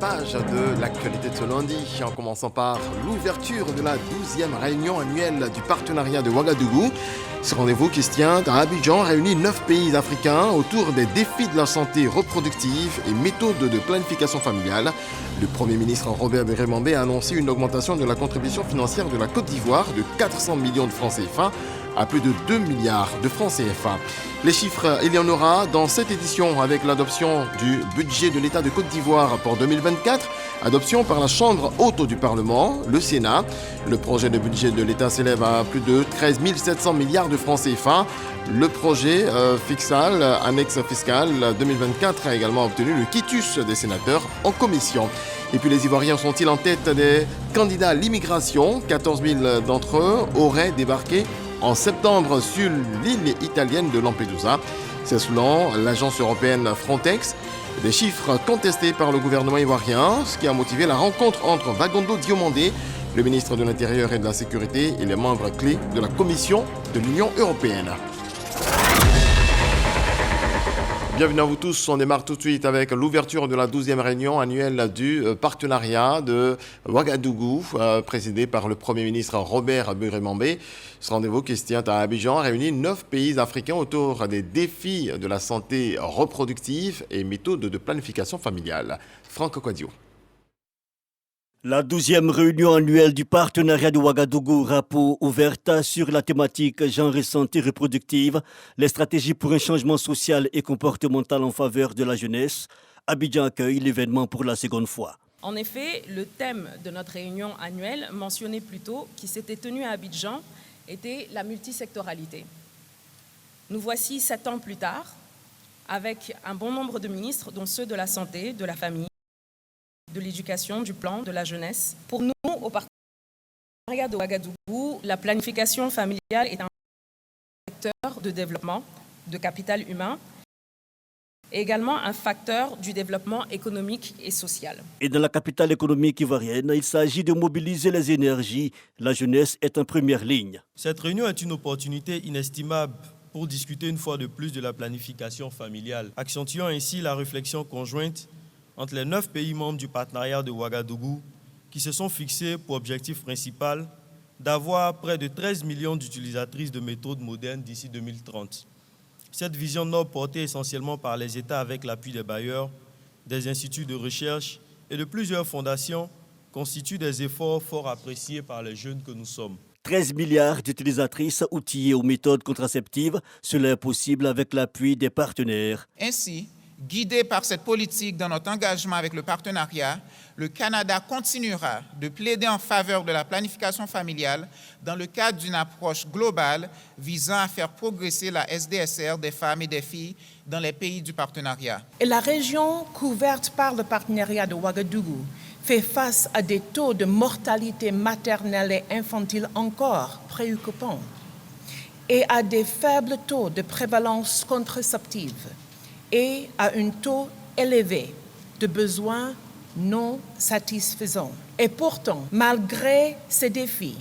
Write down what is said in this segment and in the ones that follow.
pages de l'actualité de ce lundi, en commençant par l'ouverture de la 12e réunion annuelle du partenariat de Ouagadougou. Ce rendez-vous qui se tient à Abidjan réunit 9 pays africains autour des défis de la santé reproductive et méthodes de planification familiale. Le Premier ministre Robert Berré-Mambé a annoncé une augmentation de la contribution financière de la Côte d'Ivoire de 400 millions de francs CFA à plus de 2 milliards de francs CFA. Les chiffres, il y en aura dans cette édition avec l'adoption du budget de l'État de Côte d'Ivoire pour 2024, adoption par la Chambre haute du Parlement, le Sénat. Le projet de budget de l'État s'élève à plus de 13 700 milliards de francs CFA. Le projet fiscal, annexe fiscale 2024 a également obtenu le quitus des sénateurs en commission. Et puis les Ivoiriens sont-ils en tête des candidats à l'immigration? 14 000 d'entre eux auraient débarqué en septembre sur l'île italienne de Lampedusa. C'est selon l'agence européenne Frontex. Des chiffres contestés par le gouvernement ivoirien, ce qui a motivé la rencontre entre Vagondo Diomandé, le ministre de l'Intérieur et de la Sécurité, et les membres clés de la Commission de l'Union européenne. Bienvenue à vous tous, on démarre tout de suite avec l'ouverture de la 12e réunion annuelle du partenariat de Ouagadougou, présidé par le Premier ministre Robert Berré-Mambé. Ce rendez-vous qui se tient à Abidjan réunit 9 pays africains autour des défis de la santé reproductive et méthodes de planification familiale. Franck Quadio. La 12e réunion annuelle du partenariat de Ouagadougou, RAPO, ouverte sur la thématique genre et santé reproductive, les stratégies pour un changement social et comportemental en faveur de la jeunesse. Abidjan accueille l'événement pour la seconde fois. En effet, le thème de notre réunion annuelle, mentionné plus tôt, qui s'était tenu à Abidjan, était la multisectoralité. Nous voici 7 ans plus tard, avec un bon nombre de ministres, dont ceux de la santé, de la famille, de l'éducation, du plan, de la jeunesse. Pour nous, au partenariat de Ouagadougou, la planification familiale est un facteur de développement, de capital humain, et également un facteur du développement économique et social. Et dans la capitale économique ivoirienne, il s'agit de mobiliser les énergies. La jeunesse est en première ligne. Cette réunion est une opportunité inestimable pour discuter une fois de plus de la planification familiale, accentuant ainsi la réflexion conjointe entre les 9 pays membres du partenariat de Ouagadougou qui se sont fixés pour objectif principal d'avoir près de 13 millions d'utilisatrices de méthodes modernes d'ici 2030. Cette vision noble portée essentiellement par les États avec l'appui des bailleurs, des instituts de recherche et de plusieurs fondations constitue des efforts fort appréciés par les jeunes que nous sommes. 13 milliards d'utilisatrices outillées aux méthodes contraceptives, cela est possible avec l'appui des partenaires. Ainsi, guidé par cette politique dans notre engagement avec le partenariat, le Canada continuera de plaider en faveur de la planification familiale dans le cadre d'une approche globale visant à faire progresser la SDSR des femmes et des filles dans les pays du partenariat. Et la région couverte par le partenariat de Ouagadougou fait face à des taux de mortalité maternelle et infantile encore préoccupants et à des faibles taux de prévalence contraceptive et à un taux élevé de besoins non satisfaisants. Et pourtant, malgré ces défis,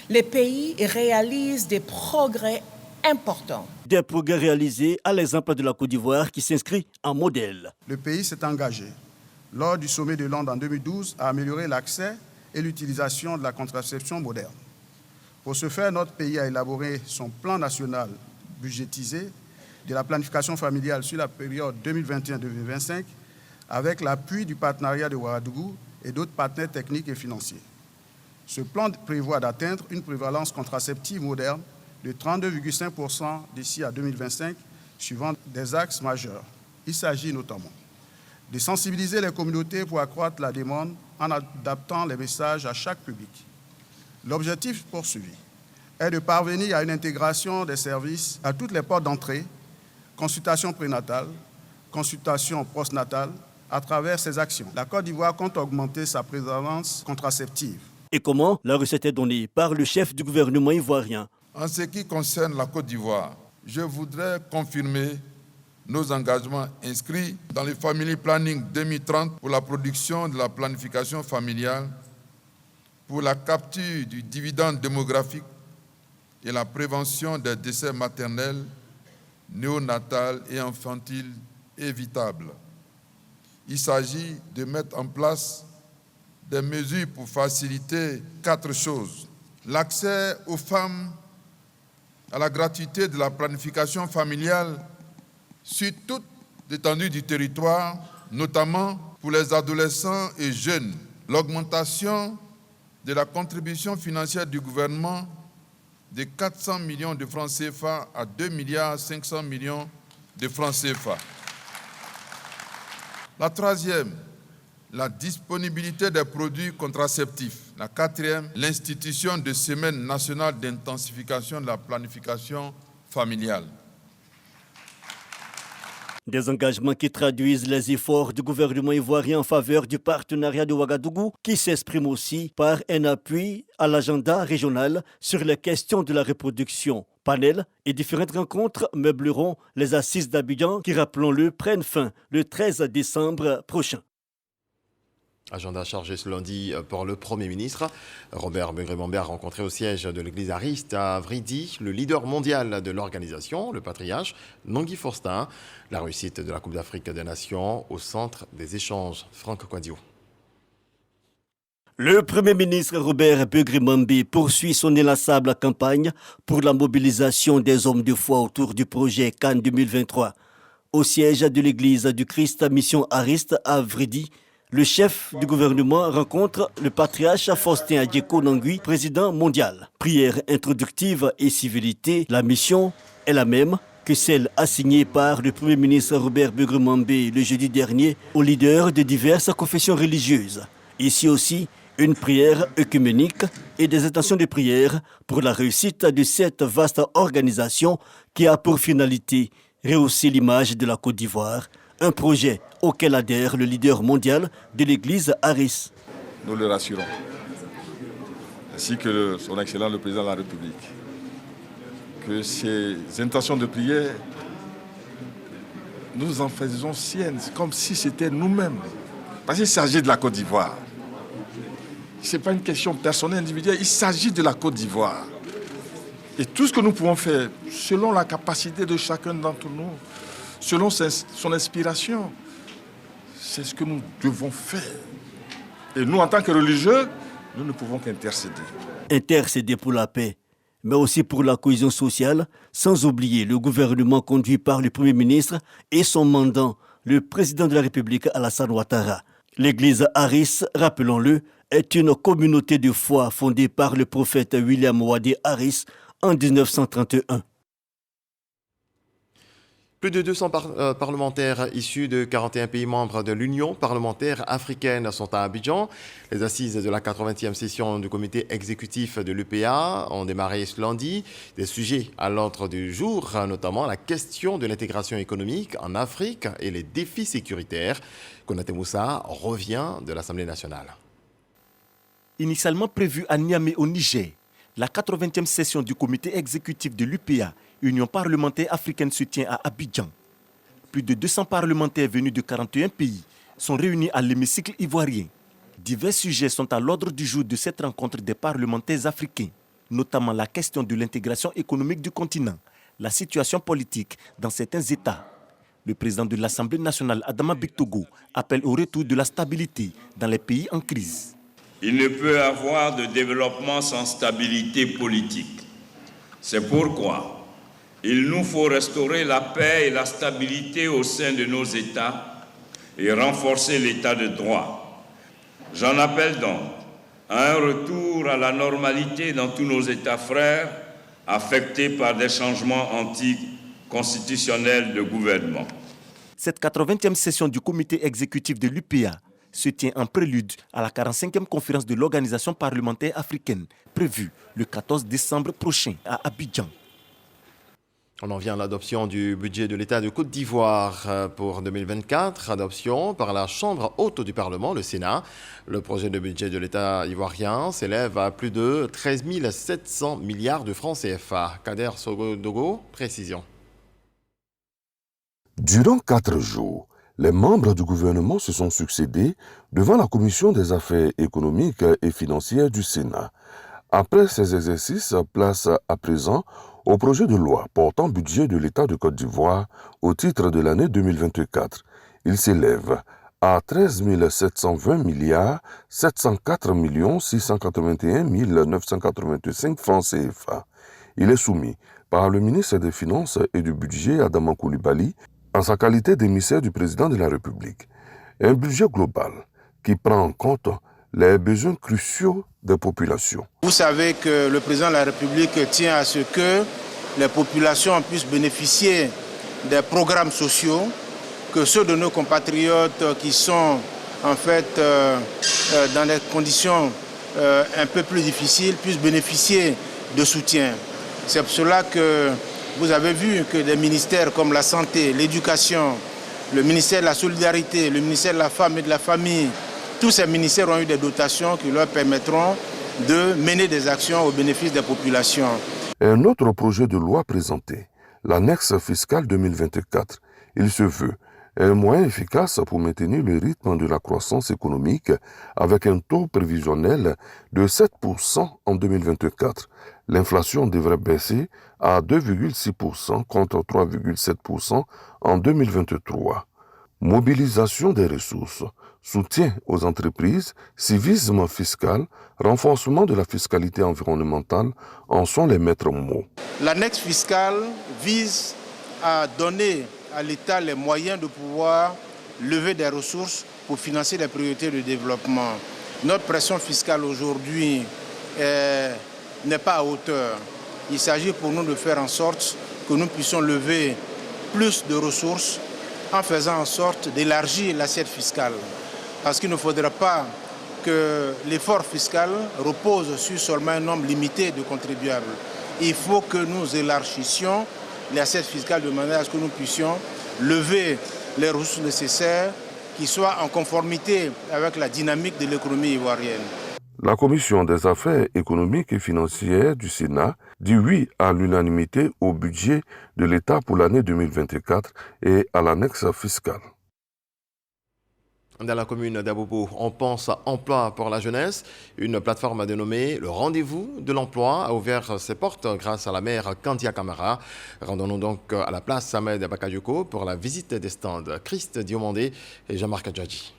les pays réalisent des progrès importants. Des progrès réalisés à l'exemple de la Côte d'Ivoire qui s'inscrit en modèle. Le pays s'est engagé, lors du sommet de Londres en 2012, à améliorer l'accès et l'utilisation de la contraception moderne. Pour ce faire, notre pays a élaboré son plan national budgétisé de la planification familiale sur la période 2021-2025 avec l'appui du partenariat de Ouagadougou et d'autres partenaires techniques et financiers. Ce plan prévoit d'atteindre une prévalence contraceptive moderne de 32,5% d'ici à 2025, suivant des axes majeurs. Il s'agit notamment de sensibiliser les communautés pour accroître la demande en adaptant les messages à chaque public. L'objectif poursuivi est de parvenir à une intégration des services à toutes les portes d'entrée, consultation prénatale, consultation postnatale, à travers ces actions. La Côte d'Ivoire compte augmenter sa prévalence contraceptive. Et comment la recette est donnée par le chef du gouvernement ivoirien. En ce qui concerne la Côte d'Ivoire, je voudrais confirmer nos engagements inscrits dans le Family Planning 2030 pour la production de la planification familiale, pour la capture du dividende démographique et la prévention des décès maternels, néonatals et infantiles évitables. il s'agit de mettre en place des mesures pour faciliter 4 choses. L'accès aux femmes à la gratuité de la planification familiale sur toute l'étendue du territoire, notamment pour les adolescents et jeunes. L'augmentation de la contribution financière du gouvernement de 400 millions de francs CFA à 2 500 millions de francs CFA. La troisième, la disponibilité des produits contraceptifs. La quatrième, l'institution de semaines nationales d'intensification de la planification familiale. Des engagements qui traduisent les efforts du gouvernement ivoirien en faveur du partenariat de Ouagadougou, qui s'exprime aussi par un appui à l'agenda régional sur les questions de la reproduction. Panels et différentes rencontres meubleront les assises d'Abidjan qui, rappelons-le, prennent fin le 13 décembre prochain. Agenda chargé ce lundi pour le Premier ministre. Robert Begré-Mambé a rencontré au siège de l'église Ariste à Vridi le leader mondial de l'organisation, le patriarche Nangui Faustin. La réussite de la Coupe d'Afrique des Nations au centre des échanges. Franck Kouadio. Le Premier ministre Robert Begré-Mambé poursuit son inlassable campagne pour la mobilisation des hommes de foi autour du projet Cannes 2023. Au siège de l'église du Christ Mission Ariste à Vridi, le chef du gouvernement rencontre le patriarche Faustin Adjeko Nangui, président mondial. Prière introductive et civilité, la mission est la même que celle assignée par le Premier ministre Robert Begré-Mambé le jeudi dernier aux leaders de diverses confessions religieuses. Ici aussi, une prière œcuménique et des intentions de prière pour la réussite de cette vaste organisation qui a pour finalité rehausser l'image de la Côte d'Ivoire, un projet auquel adhère le leader mondial de l'église Aris. Nous le rassurons, ainsi que son Excellence le Président de la République, que ces intentions de prière, nous en faisons siennes, comme si c'était nous-mêmes. Parce qu'il s'agit de la Côte d'Ivoire. Ce n'est pas une question personnelle, individuelle, il s'agit de la Côte d'Ivoire. Et tout ce que nous pouvons faire, selon la capacité de chacun d'entre nous, selon son inspiration, c'est ce que nous devons faire. Et nous, en tant que religieux, nous ne pouvons qu'intercéder. Intercéder pour la paix, mais aussi pour la cohésion sociale, sans oublier le gouvernement conduit par le Premier ministre et son mandant, le président de la République Alassane Ouattara. L'église Aris, rappelons-le, est une communauté de foi fondée par le prophète William Wadé Aris en 1931. Plus de 200 parlementaires issus de 41 pays membres de l'Union parlementaire africaine sont à Abidjan. Les assises de la 80e session du comité exécutif de l'UPA ont démarré ce lundi. Des sujets à l'ordre du jour, notamment la question de l'intégration économique en Afrique et les défis sécuritaires. Konaté Moussa revient de l'Assemblée nationale. Initialement prévue à Niamey au Niger, la 80e session du comité exécutif de l'UPA, Union parlementaire africaine, se tient à Abidjan. Plus de 200 parlementaires venus de 41 pays sont réunis à l'hémicycle ivoirien. Divers sujets sont à l'ordre du jour de cette rencontre des parlementaires africains, notamment la question de l'intégration économique du continent, la situation politique dans certains États. Le président de l'Assemblée nationale, Adama Bictogo, appelle au retour de la stabilité dans les pays en crise. Il ne peut y avoir de développement sans stabilité politique. C'est pourquoi il nous faut restaurer la paix et la stabilité au sein de nos États et renforcer l'État de droit. J'en appelle donc à un retour à la normalité dans tous nos États frères affectés par des changements anticonstitutionnels de gouvernement. Cette 80e session du comité exécutif de l'UPA se tient en prélude à la 45e conférence de l'Organisation parlementaire africaine, prévue le 14 décembre prochain à Abidjan. On en vient à l'adoption du budget de l'État de Côte d'Ivoire pour 2024, adoption par la Chambre haute du Parlement, le Sénat. Le projet de budget de l'État ivoirien s'élève à plus de 13 700 milliards de francs CFA. Kader Sogodogo, précision. Durant 4 jours, les membres du gouvernement se sont succédés devant la Commission des affaires économiques et financières du Sénat. Après ces exercices, place à présent au projet de loi portant budget de l'État de Côte d'Ivoire au titre de l'année 2024. Il s'élève à 13 720 milliards 704 681 985 francs CFA. Il est soumis par le ministre des Finances et du Budget, Adama Coulibaly, en sa qualité d'émissaire du président de la République. Un budget global qui prend en compte les besoins cruciaux des populations. Vous savez que le président de la République tient à ce que les populations puissent bénéficier des programmes sociaux, que ceux de nos compatriotes qui sont en fait dans des conditions un peu plus difficiles puissent bénéficier de soutien. C'est pour cela que vous avez vu que des ministères comme la santé, l'éducation, le ministère de la solidarité, le ministère de la femme et de la famille, tous ces ministères ont eu des dotations qui leur permettront de mener des actions au bénéfice des populations. Un autre projet de loi présenté, l'annexe fiscale 2024, il se veut un moyen efficace pour maintenir le rythme de la croissance économique avec un taux prévisionnel de 7% en 2024. L'inflation devrait baisser à 2,6% contre 3,7% en 2023. Mobilisation des ressources, soutien aux entreprises, civisme fiscal, renforcement de la fiscalité environnementale en sont les maîtres mots. L'annexe fiscale vise à donner à l'État les moyens de pouvoir lever des ressources pour financer les priorités de développement. Notre pression fiscale aujourd'hui n'est pas à hauteur. Il s'agit pour nous de faire en sorte que nous puissions lever plus de ressources en faisant en sorte d'élargir l'assiette fiscale. Parce qu'il ne faudra pas que l'effort fiscal repose sur seulement un nombre limité de contribuables. Il faut que nous élargissions l'assiette fiscale de manière à ce que nous puissions lever les ressources nécessaires qui soient en conformité avec la dynamique de l'économie ivoirienne. La Commission des affaires économiques et financières du Sénat dit oui à l'unanimité au budget de l'État pour l'année 2024 et à l'annexe fiscale. Dans la commune d'Abobo, on pense à emploi pour la jeunesse. Une plateforme dénommée Le Rendez-vous de l'Emploi a ouvert ses portes grâce à la maire Kandia Camara. Rendons-nous donc à la place Ahmed Bakayoko pour la visite des stands Christ Diomandé et Jean-Marc Adjadji.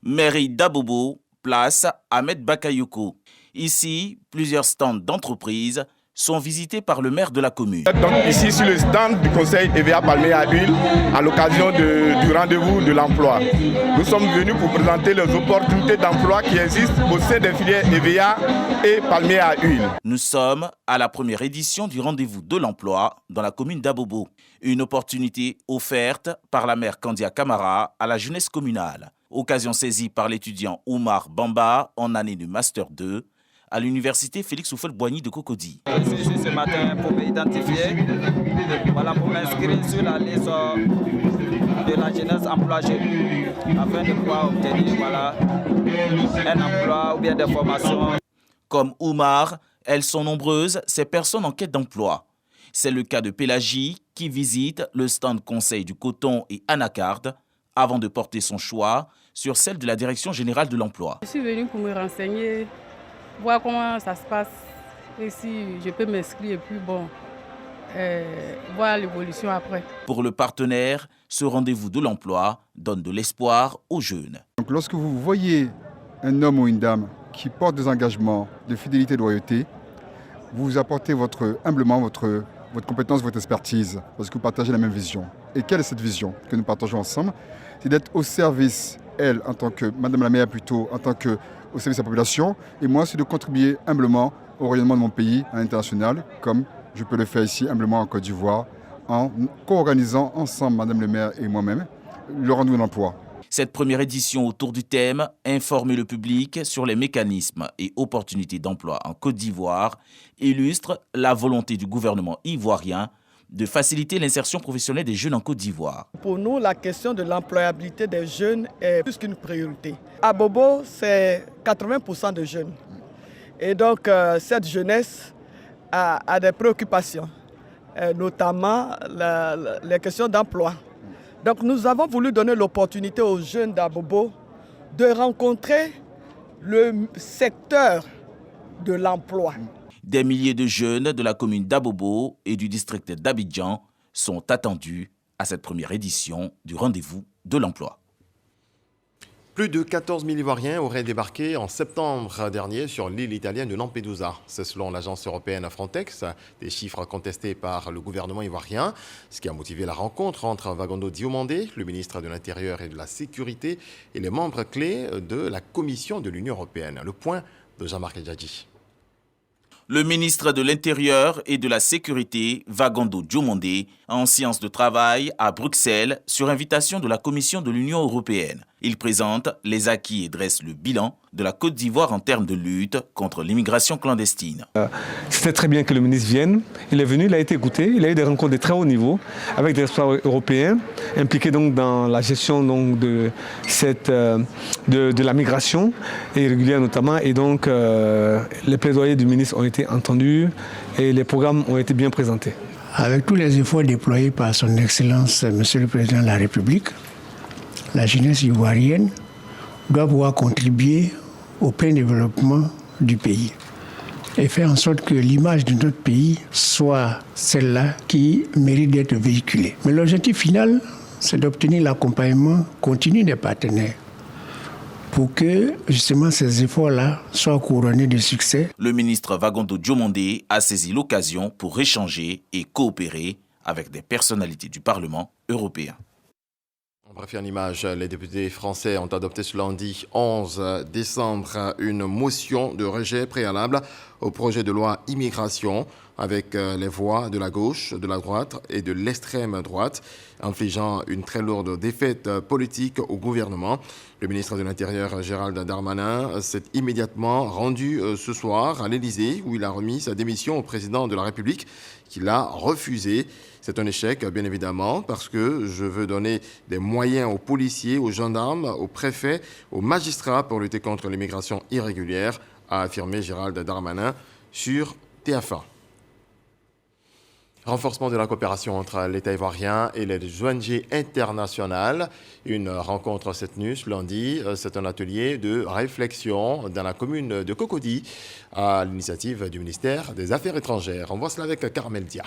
Mairie d'Abobo, place Ahmed Bakayoko. Ici, plusieurs stands d'entreprises sont visités par le maire de la commune. Donc ici sur le stand du conseil EVA Palmier à Huile à l'occasion du rendez-vous de l'emploi. Nous sommes venus pour présenter les opportunités d'emploi qui existent au sein des filières EVA et Palmier à Huile. Nous sommes à la première édition du rendez-vous de l'emploi dans la commune d'Abobo. Une opportunité offerte par la maire Kandia Camara à la jeunesse communale. Occasion saisie par l'étudiant Oumar Bamba en année de Master 2 à l'université Félix Houphouët-Boigny de Cocody. Je suis ici ce matin pour m'identifier, pour m'inscrire sur la liste de la jeunesse employée afin de pouvoir obtenir un emploi ou bien des formations. Comme Oumar, elles sont nombreuses, ces personnes en quête d'emploi. C'est le cas de Pélagie qui visite le stand conseil du coton et Anacarde avant de porter son choix sur celle de la Direction générale de l'emploi. Je suis venue pour me renseigner, voir comment ça se passe et si je peux m'inscrire et puis voir l'évolution après. Pour le partenaire, ce rendez-vous de l'emploi donne de l'espoir aux jeunes. Donc, lorsque vous voyez un homme ou une dame qui porte des engagements de fidélité et de loyauté, vous apportez humblement votre compétence, votre expertise, parce que vous partagez la même vision. Et quelle est cette vision que nous partageons ensemble? C'est d'être au service, elle, en tant que Madame la maire plutôt, en tant que au service de la population, et moi, c'est de contribuer humblement au rayonnement de mon pays à l'international, comme je peux le faire ici humblement en Côte d'Ivoire, en co-organisant ensemble, Madame le maire et moi-même, le rendez-vous de l'emploi. Cette première édition autour du thème « Informer le public sur les mécanismes et opportunités d'emploi en Côte d'Ivoire » illustre la volonté du gouvernement ivoirien de faciliter l'insertion professionnelle des jeunes en Côte d'Ivoire. Pour nous, la question de l'employabilité des jeunes est plus qu'une priorité. À Bobo, c'est 80% de jeunes. Et donc, cette jeunesse a des préoccupations, notamment les questions d'emploi. Donc, nous avons voulu donner l'opportunité aux jeunes d'Abobo de rencontrer le secteur de l'emploi. Des milliers de jeunes de la commune d'Abobo et du district d'Abidjan sont attendus à cette première édition du rendez-vous de l'emploi. Plus de 14 000 Ivoiriens auraient débarqué en septembre dernier sur l'île italienne de Lampedusa. C'est selon l'agence européenne Frontex, des chiffres contestés par le gouvernement ivoirien, ce qui a motivé la rencontre entre Vagando Diomandé, le ministre de l'Intérieur et de la Sécurité, et les membres clés de la Commission de l'Union européenne. Le point de Jean-Marc Djadji. Le ministre de l'Intérieur et de la Sécurité, Vagando Diomandé, en séance de travail à Bruxelles sur invitation de la Commission de l'Union européenne. Il présente les acquis et dresse le bilan de la Côte d'Ivoire en termes de lutte contre l'immigration clandestine. C'était très bien que le ministre vienne. Il est venu, il a été écouté, il a eu des rencontres de très haut niveau avec des experts européens impliqués donc dans la gestion donc de la migration irrégulière notamment. Et donc les plaidoyers du ministre ont été entendus et les programmes ont été bien présentés. Avec tous les efforts déployés par son Excellence, Monsieur le Président de la République, la jeunesse ivoirienne doit pouvoir contribuer au plein développement du pays et faire en sorte que l'image de notre pays soit celle-là qui mérite d'être véhiculée. Mais l'objectif final, c'est d'obtenir l'accompagnement continu des partenaires pour que justement ces efforts-là soient couronnés de succès. Le ministre Vagando Diomandé a saisi l'occasion pour échanger et coopérer avec des personnalités du Parlement européen. Bref, en image, les députés français ont adopté ce lundi 11 décembre une motion de rejet préalable au projet de loi immigration avec les voix de la gauche, de la droite et de l'extrême droite, infligeant une très lourde défaite politique au gouvernement. Le ministre de l'Intérieur, Gérald Darmanin, s'est immédiatement rendu ce soir à l'Élysée où il a remis sa démission au président de la République qui l'a refusé. C'est un échec, bien évidemment, parce que je veux donner des moyens aux policiers, aux gendarmes, aux préfets, aux magistrats pour lutter contre l'immigration irrégulière, a affirmé Gérald Darmanin sur TF1. Renforcement de la coopération entre l'État ivoirien et les ONG internationales. Une rencontre s'est tenue ce lundi. C'est un atelier de réflexion dans la commune de Cocody à l'initiative du ministère des Affaires étrangères. On voit cela avec Carmel Dia.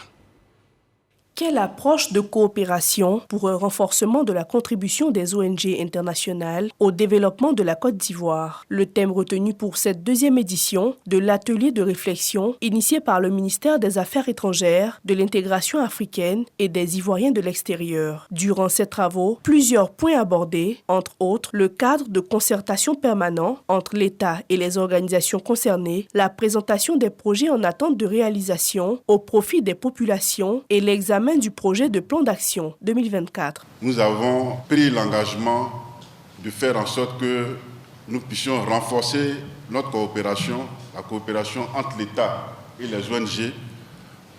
Quelle approche de coopération pour un renforcement de la contribution des ONG internationales au développement de la Côte d'Ivoire? Le thème retenu pour cette deuxième édition de l'atelier de réflexion initié par le ministère des Affaires étrangères, de l'intégration africaine et des Ivoiriens de l'extérieur. Durant ces travaux, plusieurs points abordés, entre autres le cadre de concertation permanent entre l'État et les organisations concernées, la présentation des projets en attente de réalisation au profit des populations et l'examen du projet de plan d'action 2024. Nous avons pris l'engagement de faire en sorte que nous puissions renforcer notre coopération, la coopération entre l'État et les ONG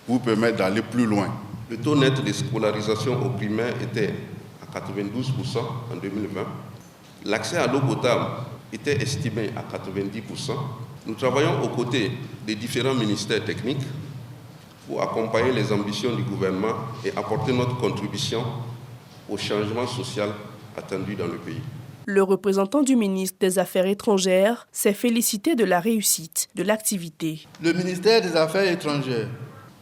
pour permettre d'aller plus loin. Le taux net de scolarisation au primaire était à 92% en 2020. L'accès à l'eau potable était estimé à 90%. Nous travaillons aux côtés des différents ministères techniques pour accompagner les ambitions du gouvernement et apporter notre contribution au changement social attendu dans le pays. Le représentant du ministre des Affaires étrangères s'est félicité de la réussite de l'activité. Le ministère des Affaires étrangères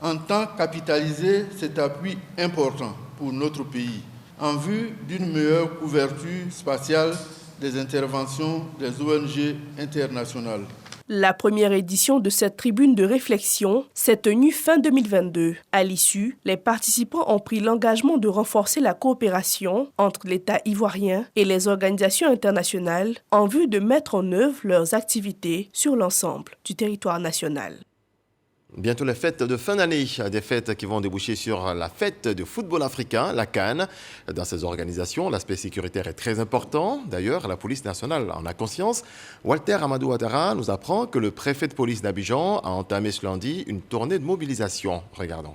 entend capitaliser cet appui important pour notre pays en vue d'une meilleure couverture spatiale des interventions des ONG internationales. La première édition de cette tribune de réflexion s'est tenue fin 2022. À l'issue, les participants ont pris l'engagement de renforcer la coopération entre l'État ivoirien et les organisations internationales en vue de mettre en œuvre leurs activités sur l'ensemble du territoire national. Bientôt les fêtes de fin d'année, des fêtes qui vont déboucher sur la fête de football africain, la CAN. Dans ces organisations, l'aspect sécuritaire est très important. D'ailleurs, la police nationale en a conscience. Walter Amadou Ouattara nous apprend que le préfet de police d'Abidjan a entamé ce lundi une tournée de mobilisation. Regardons.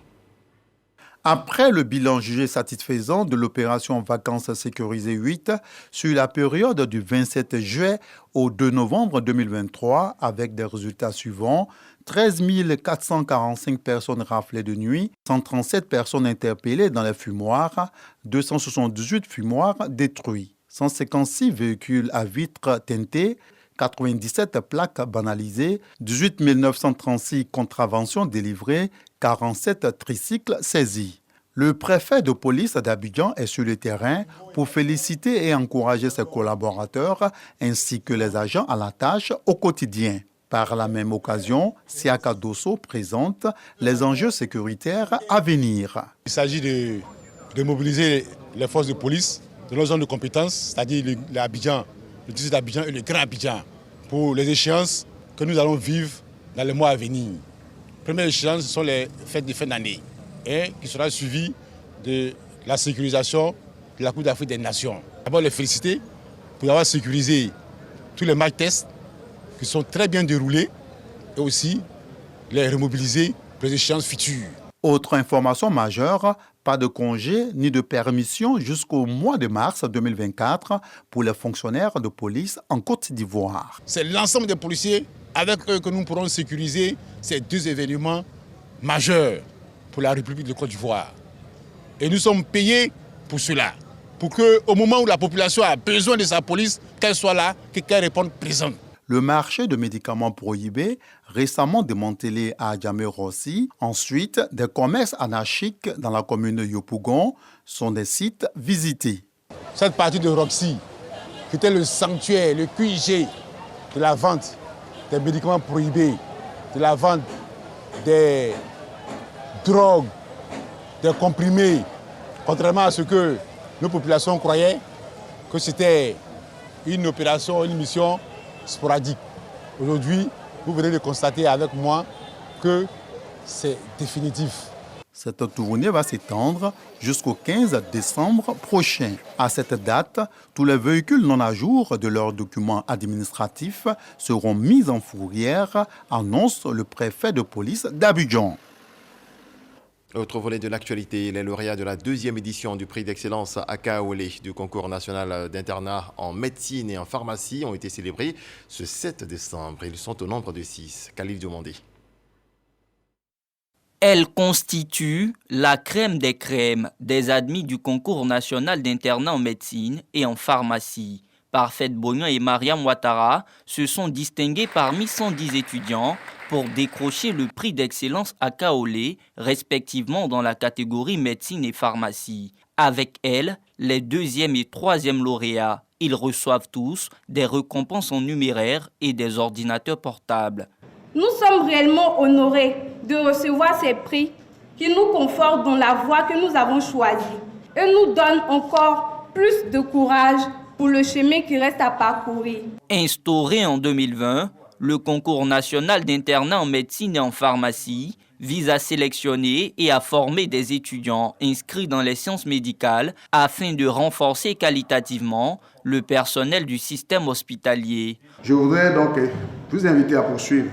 Après le bilan jugé satisfaisant de l'opération Vacances sécurisées 8 sur la période du 27 juillet au 2 novembre 2023, avec des résultats suivants: 13 445 personnes raflées de nuit, 137 personnes interpellées dans les fumoirs, 278 fumoirs détruits, 156 véhicules à vitres teintées, 97 plaques banalisées, 18 936 contraventions délivrées, 47 tricycles saisis. Le préfet de police d'Abidjan est sur le terrain pour féliciter et encourager ses collaborateurs ainsi que les agents à la tâche au quotidien. Par la même occasion, Siaka Dosso présente les enjeux sécuritaires à venir. Il s'agit de mobiliser les forces de police de nos zones de compétences, c'est-à-dire l'Abidjan, le district d'Abidjan et le Grand Abidjan, pour les échéances que nous allons vivre dans les mois à venir. Première échéance, ce sont les fêtes de fin d'année, et qui sera suivie de la sécurisation de la Coupe d'Afrique des Nations. D'abord les féliciter pour avoir sécurisé tous les match tests qui sont très bien déroulés et aussi les remobiliser pour les échéances futures. Autre information majeure, pas de congé ni de permission jusqu'au mois de mars 2024 pour les fonctionnaires de police en Côte d'Ivoire. C'est l'ensemble des policiers avec eux que nous pourrons sécuriser ces deux événements majeurs pour la République de Côte d'Ivoire. Et nous sommes payés pour cela, pour qu'au moment où la population a besoin de sa police, qu'elle soit là, qu'elle réponde présente. Le marché de médicaments prohibés, récemment démantelé à Djamé-Rossi, ensuite des commerces anarchiques dans la commune de Yopougon, sont des sites visités. Cette partie de Roxy, qui était le sanctuaire, le QIG de la vente des médicaments prohibés, de la vente des drogues, des comprimés, contrairement à ce que nos populations croyaient que c'était une opération, une mission sporadique. Aujourd'hui, vous venez de constater avec moi que c'est définitif. Cette tournée va s'étendre jusqu'au 15 décembre prochain. À cette date, tous les véhicules non à jour de leurs documents administratifs seront mis en fourrière, annonce le préfet de police d'Abidjan. Autre volet de l'actualité, les lauréats de la deuxième édition du prix d'excellence Akaolé du concours national d'internat en médecine et en pharmacie ont été célébrés ce 7 décembre. Ils sont au nombre de 6. Khalil Diomandé. Elle constitue la crème des crèmes des admis du concours national d'internat en médecine et en pharmacie. Parfait Bognon et Mariam Ouattara se sont distingués parmi 110 étudiants pour décrocher le prix d'excellence Akaolé, respectivement dans la catégorie médecine et pharmacie. Avec elle, les deuxième et troisième lauréats, ils reçoivent tous des récompenses en numéraire et des ordinateurs portables. Nous sommes réellement honorés de recevoir ces prix qui nous confortent dans la voie que nous avons choisie et nous donnent encore plus de courage pour le chemin qui reste à parcourir. Instauré en 2020, le concours national d'internat en médecine et en pharmacie vise à sélectionner et à former des étudiants inscrits dans les sciences médicales afin de renforcer qualitativement le personnel du système hospitalier. Je voudrais donc vous inviter à poursuivre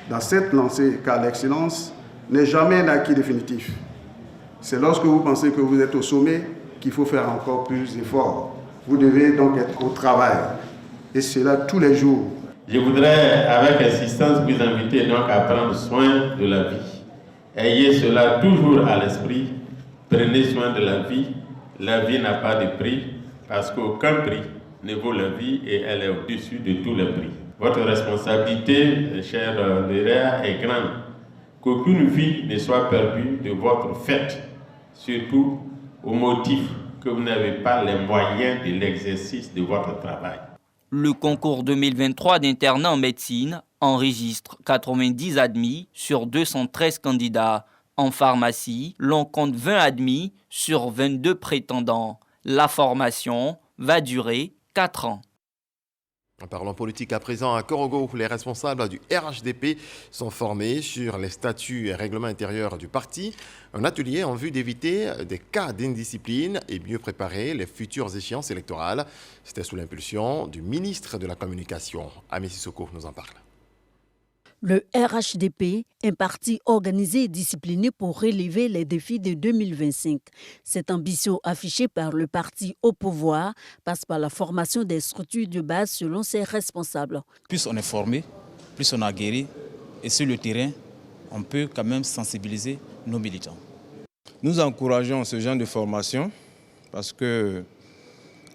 dans cette lancée car l'excellence n'est jamais un acquis définitif. C'est lorsque vous pensez que vous êtes au sommet qu'il faut faire encore plus d'efforts. Vous devez donc être au travail, et cela tous les jours. Je voudrais, avec insistance, vous inviter donc à prendre soin de la vie. Ayez cela toujours à l'esprit. Prenez soin de la vie. La vie n'a pas de prix, parce qu'aucun prix ne vaut la vie et elle est au-dessus de tous les prix. Votre responsabilité, cher Léa, est grande. Qu'aucune vie ne soit perdue de votre fête, surtout au motif que vous n'avez pas les moyens de l'exercice de votre travail. Le concours 2023 d'internat en médecine enregistre 90 admis sur 213 candidats. En pharmacie, l'on compte 20 admis sur 22 prétendants. La formation va durer 4 ans. Parlons politique à présent. À Korogo, les responsables du RHDP sont formés sur les statuts et règlements intérieurs du parti. Un atelier en vue d'éviter des cas d'indiscipline et mieux préparer les futures échéances électorales. C'était sous l'impulsion du ministre de la Communication. Ami Sissoko nous en parle. Le RHDP, un parti organisé et discipliné pour relever les défis de 2025. Cette ambition affichée par le parti au pouvoir passe par la formation des structures de base selon ses responsables. Plus on est formé, plus on a guéri et sur le terrain, on peut quand même sensibiliser nos militants. Nous encourageons ce genre de formation parce que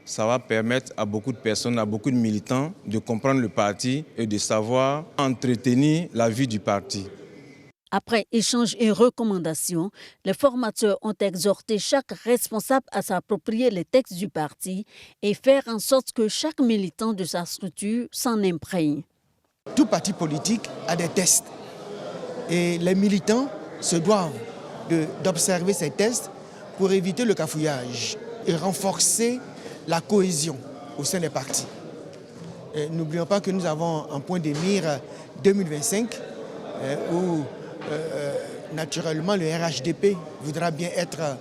ça va permettre à beaucoup de personnes, à beaucoup de militants de comprendre le parti et de savoir entretenir la vie du parti. Après échange et recommandations, les formateurs ont exhorté chaque responsable à s'approprier les textes du parti et faire en sorte que chaque militant de sa structure s'en imprègne. Tout parti politique a des tests et les militants se doivent d'observer ces tests pour éviter le cafouillage et renforcer la cohésion au sein des partis. N'oublions pas que nous avons un point de mire 2025 où naturellement le RHDP voudra bien être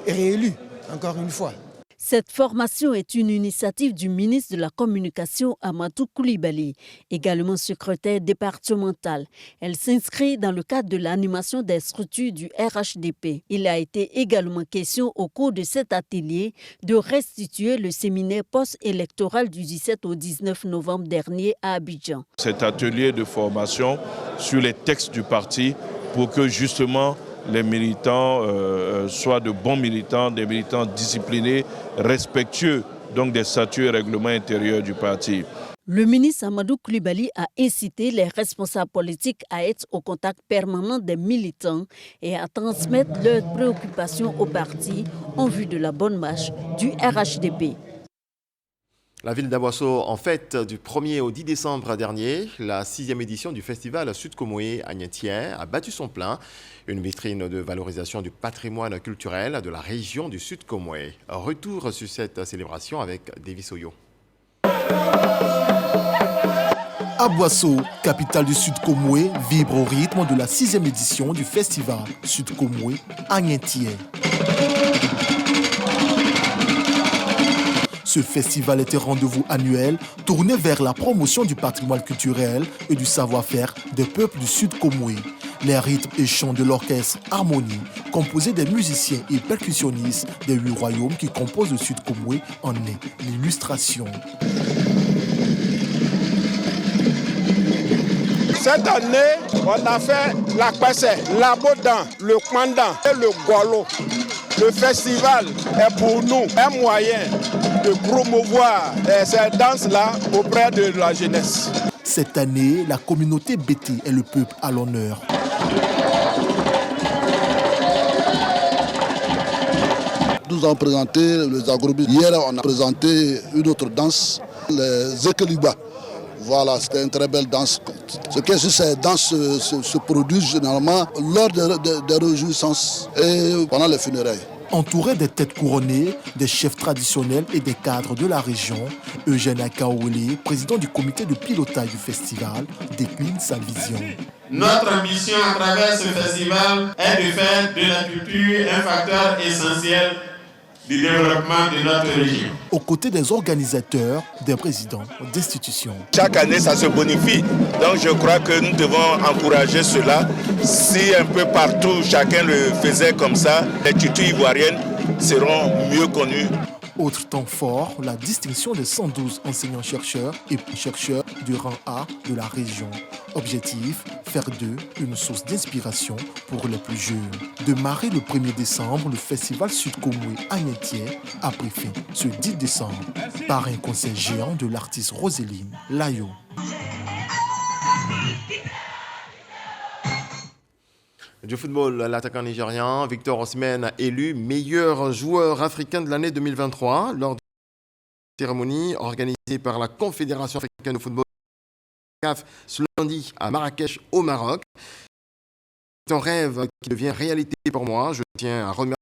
réélu encore une fois. Cette formation est une initiative du ministre de la Communication Amadou Koulibaly, également secrétaire départemental. Elle s'inscrit dans le cadre de l'animation des structures du RHDP. Il a été également question au cours de cet atelier de restituer le séminaire post-électoral du 17 au 19 novembre dernier à Abidjan. Cet atelier de formation sur les textes du parti pour que justement les militants soient de bons militants, des militants disciplinés, respectueux donc des statuts et règlements intérieurs du parti. Le ministre Amadou Koulibaly a incité les responsables politiques à être au contact permanent des militants et à transmettre leurs préoccupations au parti en vue de la bonne marche du RHDP. La ville d'Abosso, en fête du 1er au 10 décembre dernier, la 6e édition du festival Sud Komoé à Agnetière a battu son plein. Une vitrine de valorisation du patrimoine culturel de la région du Sud Komoé. Retour sur cette célébration avec Davis Oyo. Abosso, capitale du Sud Komoé, vibre au rythme de la 6e édition du festival Sud Komoé à Agnetière. Ce festival est un rendez-vous annuel tourné vers la promotion du patrimoine culturel et du savoir-faire des peuples du Sud Komoé. Les rythmes et chants de l'orchestre Harmonie, composé des musiciens et percussionnistes des 8 royaumes qui composent le Sud Komoé, en est l'illustration. Cette année, on a fait la Kwese, la Bodan, le Kwandan et le Golo. Le festival est pour nous un moyen de promouvoir ces danses-là auprès de la jeunesse. Cette année, la communauté Bété et le peuple à l'honneur. Nous avons présenté les agrobis. Hier, on a présenté une autre danse, les Ekeliba. Voilà, c'était une très belle danse. Ce que ces danses se produisent généralement lors des réjouissances et pendant les funérailles. Entouré des têtes couronnées, des chefs traditionnels et des cadres de la région, Eugène Akaouele, président du comité de pilotage du festival, décline sa vision. Notre mission à travers ce festival est de faire de la culture un facteur essentiel du développement de notre région. Aux côtés des organisateurs, des présidents d'institutions. Chaque année, ça se bonifie. Donc je crois que nous devons encourager cela. Si un peu partout, chacun le faisait comme ça, les cultures ivoiriennes seront mieux connues. Autre temps fort, la distinction des 112 enseignants-chercheurs et chercheurs du rang A de la région. Objectif, faire d'eux une source d'inspiration pour les plus jeunes. Démarré le 1er décembre, le festival Sud Komoé à Agnetière a pris fin ce 10 décembre par un concert géant de l'artiste Roséline Layo. Du football, l'attaquant nigérian Victor Osimhen élu meilleur joueur africain de l'année 2023 lors de la cérémonie organisée par la Confédération africaine de football CAF ce lundi à Marrakech au Maroc. C'est un rêve qui devient réalité pour moi. Je tiens à remercier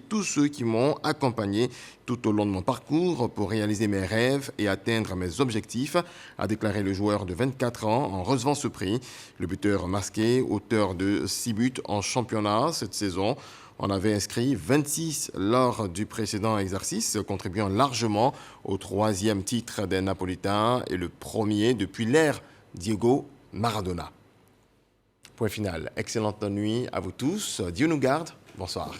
tous ceux qui m'ont accompagné tout au long de mon parcours pour réaliser mes rêves et atteindre mes objectifs, a déclaré le joueur de 24 ans en recevant ce prix. Le buteur masqué, auteur de 6 buts en championnat cette saison, on avait inscrit 26 lors du précédent exercice, contribuant largement au 3e titre des Napolitains et le premier depuis l'ère Diego Maradona. Point final. Excellente nuit à vous tous. Dieu nous garde. Bonsoir.